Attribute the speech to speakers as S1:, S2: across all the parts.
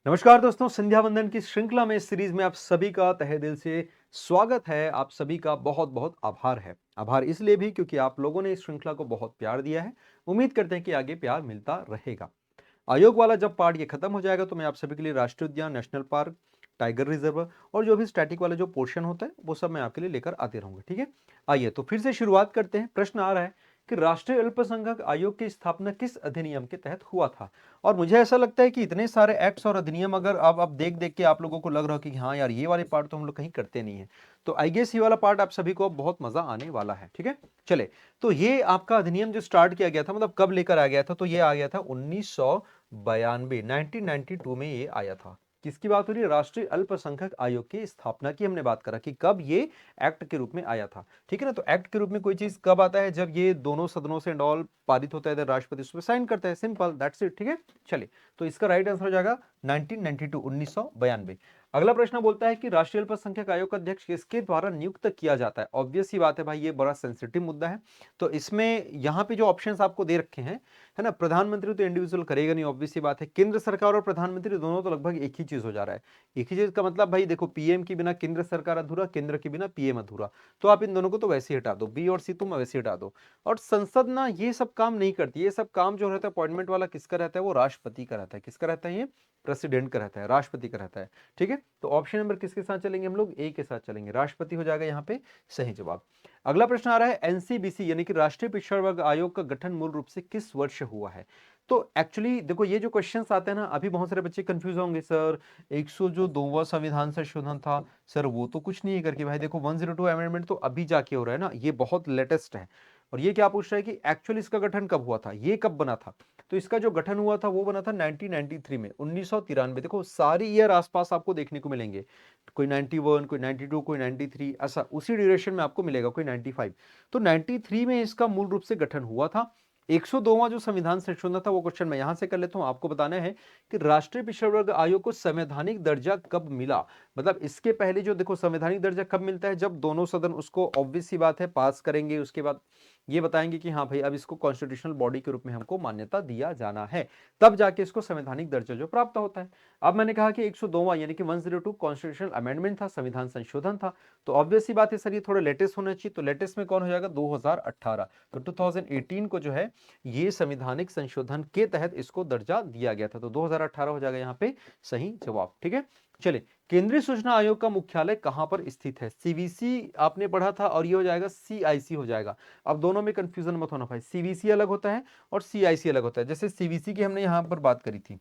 S1: नमस्कार दोस्तों, संध्या वंदन की श्रृंखला में इस सीरीज में आप सभी का तहे दिल से स्वागत है। आप सभी का बहुत बहुत आभार है। आभार इसलिए भी क्योंकि आप लोगों ने इस श्रृंखला को बहुत प्यार दिया है। उम्मीद करते हैं कि आगे प्यार मिलता रहेगा। आयोग वाला जब पार्ट ये खत्म हो जाएगा तो मैं आप सभी के लिए राष्ट्रीय उद्यान, नेशनल पार्क, टाइगर रिजर्व और जो भी स्टैटिक वाला जो पोर्शन होता है वो सब मैं आपके लिए लेकर आते रहूंगा। ठीक है, आइए तो फिर से शुरुआत करते हैं। प्रश्न आ रहा है कि राष्ट्रीय अल्पसंख्यक आयोग की स्थापना किस अधिनियम के तहत हुआ था। और मुझे ऐसा लगता है कि इतने सारे एक्ट्स और अधिनियम अगर अब देख देख के आप लोगों को लग रहा हो कि हाँ यार, ये वाले पार्ट तो हम लोग कहीं करते नहीं है, तो आई गेस ये वाला पार्ट आप सभी को बहुत मजा आने वाला है। ठीक है, चले। तो ये आपका अधिनियम जो स्टार्ट किया गया था, मतलब कब लेकर आ गया था, तो ये आ गया था 1992, 1992 में ये आया था। किसकी बात हो रही है? राष्ट्रीय अल्पसंख्यक आयोग की स्थापना की हमने बात करा कि कब ये एक्ट के रूप में आया था। ठीक है ना, तो एक्ट के रूप में कोई चीज कब आता है? जब ये दोनों सदनों से ऑल पारित होता है, राष्ट्रपति उस पर साइन करता है। Simple, that's it. ठीक है, चलिए। तो इसका राइट आंसर हो जाएगा 1992, 1992। अगला प्रश्न बोलता है कि राष्ट्रीय अल्पसंख्यक आयोग का अध्यक्ष किसके द्वारा नियुक्त किया जाता है। ऑब्वियस सी बात है भाई, ये बड़ा सेंसिटिव मुद्दा है। तो इसमें यहाँ पे जो ऑप्शंस आपको दे रखे हैं, है ना, प्रधानमंत्री तो इंडिविजुअल करेगा नहीं, ऑब्वियस सी बात है। केंद्र सरकार और प्रधानमंत्री दोनों तो लगभग एक ही चीज हो जा रहा है। एक ही चीज का मतलब भाई देखो, पीएम के बिना केंद्र सरकार अधूरा, केंद्र के बिना पीएम अधूरा। तो आप इन दोनों को तो वैसे ही हटा दो, बी और सी तुम वैसे ही हटा दो। और संसद ना ये सब काम नहीं करती। ये सब काम जो रहता है अपॉइंटमेंट वाला किसका रहता है? वो राष्ट्रपति का रहता है। किसका रहता है? ये प्रेसिडेंट का रहता है, राष्ट्रपति का रहता है। ठीक है, तो ऑप्शन नंबर किसके साथ चलेंगे हम लोग? ए के साथ चलेंगे। राष्ट्रपति हो जाएगा यहाँ पे सही जवाब। अगला प्रश्न आ रहा है, एनसीबीसी यानी कि राष्ट्रीय पिछड़ा वर्ग आयोग का गठन मूल रूप से किस वर्ष हुआ है। तो एक्चुअली देखो, ये जो क्वेश्चंस आते हैं ना, अभी बहुत सारे बच्चे कंफ्यूज होंगे, सर 100 जो 2वां संविधान संशोधन था सर, वो तो कुछ नहीं है करके। भाई देखो, 102 अमेंडमेंट तो अभी जाके हो रहा है ना, ये बहुत लेटेस्ट है। और ये क्या पूछ रहा है कि एक्चुअली इसका गठन कब हुआ था, ये कब बना था। तो इसका जो गठन हुआ था वो बना था 1993 में, 1993। देखो सारी ईयर आसपास आपको देखने को मिलेंगे, कोई 91, कोई 92, कोई 93, ऐसा उसी ड्यूरेशन में आपको मिलेगा, कोई 95। तो 93 में इसका मूल रूप से गठन हुआ था। 102वां जो संविधान संशोधन था वो क्वेश्चन मैं यहां से कर लेता हूं। आपको बताना है कि राष्ट्रीय पिछड़ा वर्ग आयोग को संवैधानिक दर्जा कब मिला। मतलब इसके पहले जो देखो, संवैधानिक दर्जा कब मिलता है? जब दोनों सदन उसको, ऑब्वियस सी बात है, पास करेंगे। उसके बाद ये बताएंगे कि हाँ भाई, अब इसको कॉन्स्टिट्यूशनल बॉडी के रूप में हमको मान्यता दिया जाना है, तब जाके इसको संवैधानिक दर्जा जो प्राप्त होता है। अब मैंने कहा कि 102वां यानी कि 102 कॉन्स्टिट्यूशनल अमेंडमेंट था, संविधान संशोधन था। तो ऑब्वियस सी बात है सर, ये थोड़ा लेटेस्ट होना चाहिए। तो लेटेस्ट में कौन हो जाएगा? 2018। तो 2018 को जो है ये संविधानिक संशोधन के तहत इसको दर्जा दिया गया था। तो 2018 हो जाएगा यहाँ पे सही जवाब। ठीक है, चलिए। केंद्रीय सूचना आयोग का मुख्यालय कहां पर स्थित है? सीवीसी आपने पढ़ा था और ये हो जाएगा सीआईसी हो जाएगा। अब दोनों में कंफ्यूजन मत होना भाई, सीवीसी अलग होता है और सीआईसी अलग होता है। जैसे सीवीसी की हमने यहां पर बात करी थी,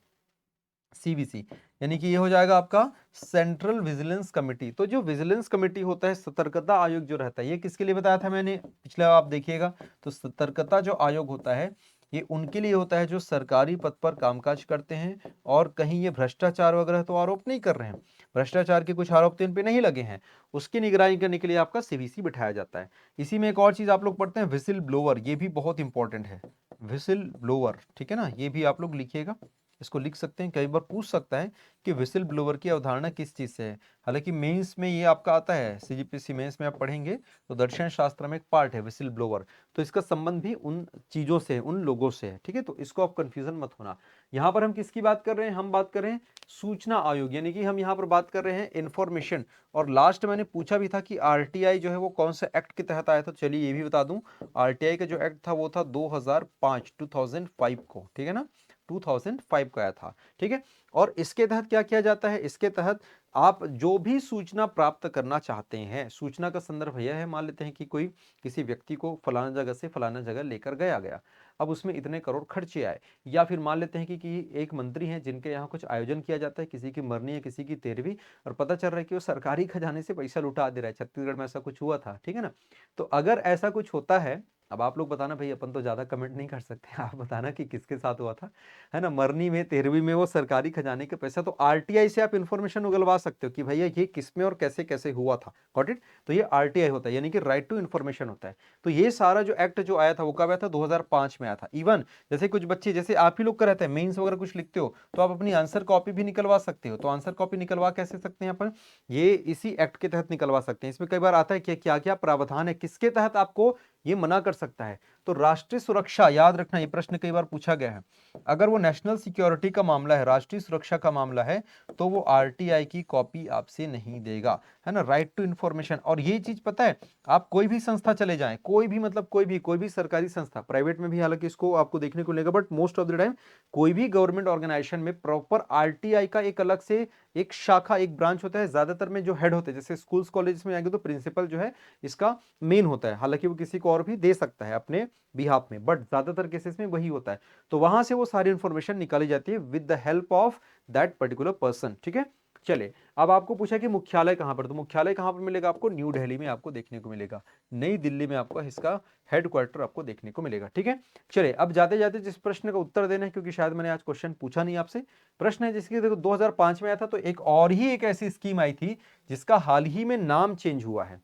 S1: सीवीसी यानी कि ये हो जाएगा आपका सेंट्रल विजिलेंस कमेटी। तो जो विजिलेंस कमेटी होता है, सतर्कता आयोग जो रहता है, ये किसके लिए बताया था मैंने पिछले, आप देखिएगा। तो सतर्कता जो आयोग होता है, ये उनके लिए होता है जो सरकारी पद पर कामकाज करते हैं और कहीं ये भ्रष्टाचार वगैरह तो आरोप नहीं कर रहे हैं, भ्रष्टाचार के कुछ आरोप तो इन पे नहीं लगे हैं, उसकी निगरानी करने के लिए आपका सीवीसी बिठाया जाता है। इसी में एक और चीज आप लोग पढ़ते हैं, विसिल ब्लोअर, ये भी बहुत इंपॉर्टेंट है, विसिल ब्लोअर। ठीक है ना, ये भी आप लोग लिखिएगा, इसको लिख सकते हैं, कई बार पूछ सकता है कि विसिल ब्लोअर की अवधारणा किस चीज से है। हालांकि मेंस में ये आपका आता है, सीजीपीसी मेंस में आप पढ़ेंगे तो दर्शन शास्त्र में एक पार्ट है विसिल ब्लोअर। तो इसका संबंध भी उन चीजों से है, उन लोगों से है। ठीक है, तो इसको आप कंफ्यूजन मत होना। यहां पर हम किसकी बात कर रहे हैं? हम बात कर रहे हैं सूचना आयोग, यानी कि हम यहां पर बात कर रहे हैं इंफॉर्मेशन। और लास्ट मैंने पूछा भी था कि आरटीआई जो है वो कौन सा एक्ट के तहत आया था। चलिए ये भी बता दूं, आरटीआई का जो एक्ट था वो था 2005 को। ठीक है ना, 2005 का आया था। ठीक है, और इसके तहत क्या किया जाता है? इसके तहत आप जो भी सूचना प्राप्त करना चाहते हैं, सूचना का संदर्भ यह है, मान लेते हैं कि कोई किसी व्यक्ति को फलाना जगह से फलाना जगह लेकर गया, अब उसमें इतने करोड़ खर्चे आए। या फिर मान लेते हैं कि एक मंत्री हैं जिनके यहाँ कुछ आयोजन किया जाता है, किसी की मरनी है, किसी की 13वीं, और पता चल रहा है कि वो सरकारी खजाने से पैसा लुटा दे रहा है। छत्तीसगढ़ में ऐसा कुछ हुआ था। ठीक है ना, तो अगर ऐसा कुछ होता है, अब आप लोग बताना भाई, अपन तो ज्यादा कमेंट नहीं कर सकते, आप बताना कि किसके साथ हुआ था, है ना, मरनी में, 13वीं में, वो सरकारी खजाने के पैसा। तो आरटीआई से आप इंफॉर्मेशन उगलवा सकते हो कि भैया ये किसमें और कैसे कैसे हुआ था। Got it? तो ये आरटीआई होता है, यानी कि राइट टू इंफॉर्मेशन होता है। तो ये सारा जो एक्ट जो आया था वो कब आया था? 2005 में आया था। इवन जैसे कुछ बच्चे, जैसे आप ही लोग का रहता है, मेंस वगैरह कुछ लिखते हो तो आप अपनी आंसर कॉपी भी निकलवा सकते हो। तो आंसर कॉपी निकलवा कैसे सकते हैं अपन? ये इसी एक्ट के तहत निकलवा सकते हैं। इसमें कई बार आता है कि क्या क्या प्रावधान है, किसके तहत आपको ये मना कर सकता है। तो राष्ट्रीय सुरक्षा, याद रखना ये प्रश्न कई बार पूछा गया है, अगर वो नेशनल सिक्योरिटी का मामला है, राष्ट्रीय सुरक्षा का मामला है, तो वो आरटीआई की कॉपी आपसे नहीं देगा, है ना, राइट टू इंफॉर्मेशन। और ये चीज पता है, आप कोई भी संस्था चले जाएं, कोई भी मतलब कोई भी सरकारी संस्था, प्राइवेट में भी हालांकि इसको आपको देखने को मिलेगा, but most of the time कोई भी गवर्नमेंट ऑर्गेनाइजेशन में प्रॉपर आरटीआई का एक अलग से एक शाखा, एक ब्रांच होता है। ज्यादातर में जो हेड होते हैं, जैसे स्कूल्स कॉलेज में आएंगे तो प्रिंसिपल जो है इसका मेन होता है, हालांकि वो किसी को और भी दे सकता है अपने बिहाफ में, बट ज्यादातर केसेस में वही होता है। तो वहां से वो सारी इंफॉर्मेशन निकाली जाती है with the help of that particular person, ठीक है। चलिए, अब आपको पूछा कि मुख्यालय कहां पर, तो मुख्यालय कहां पर मिलेगा आपको, न्यू दिल्ली में आपको देखने को मिलेगा, नई दिल्ली में आपको इसका हेडक्वार्टर आपको देखने को मिलेगा, ठीक है। चलिए, अब जाते जाते जिस प्रश्न का उत्तर देना है, क्योंकि शायद मैंने आज क्वेश्चन पूछा नहीं आपसे, प्रश्न है जिसकी देखो 2005 में आया था, तो एक और ही एक ऐसी स्कीम आई थी जिसका हाल ही में नाम चेंज हुआ है।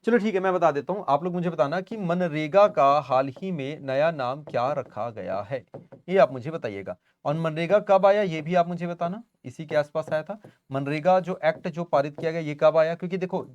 S1: चलो ठीक है, मैं बता देता हूं, आप लोग मुझे बताना कि मनरेगा का हाल ही में नया नाम क्या रखा गया है, ये आप मुझे बताइएगा। और मनरेगा कब आया ये भी आप मुझे बताना, इसी के आसपास आया था। मनरेगा जो एक्ट जो पारित किया गया ये कब आया, क्योंकि देखो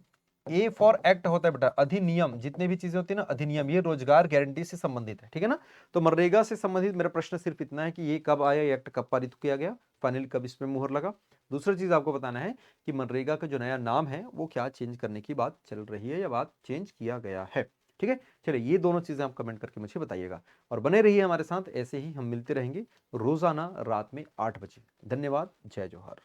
S1: ए फॉर एक्ट होता है बेटा, अधिनियम, जितने भी चीजें होती है ना अधिनियम, ये रोजगार गारंटी से संबंधित है, ठीक है ना। तो मनरेगा से संबंधित मेरा प्रश्न सिर्फ इतना है कि ये कब आया, ये एक्ट कब पारित किया गया, फाइनली कब इसमें मुहर लगा। दूसरी चीज आपको बताना है कि मनरेगा का जो नया नाम है वो क्या चेंज करने की बात चल रही है या बात चेंज किया गया है, ठीक है। चलिए, ये दोनों चीजें आप कमेंट करके मुझे बताइएगा, और बने रहिए हमारे साथ, ऐसे ही हम मिलते रहेंगे रोजाना रात में 8 बजे। धन्यवाद, जय जौहर।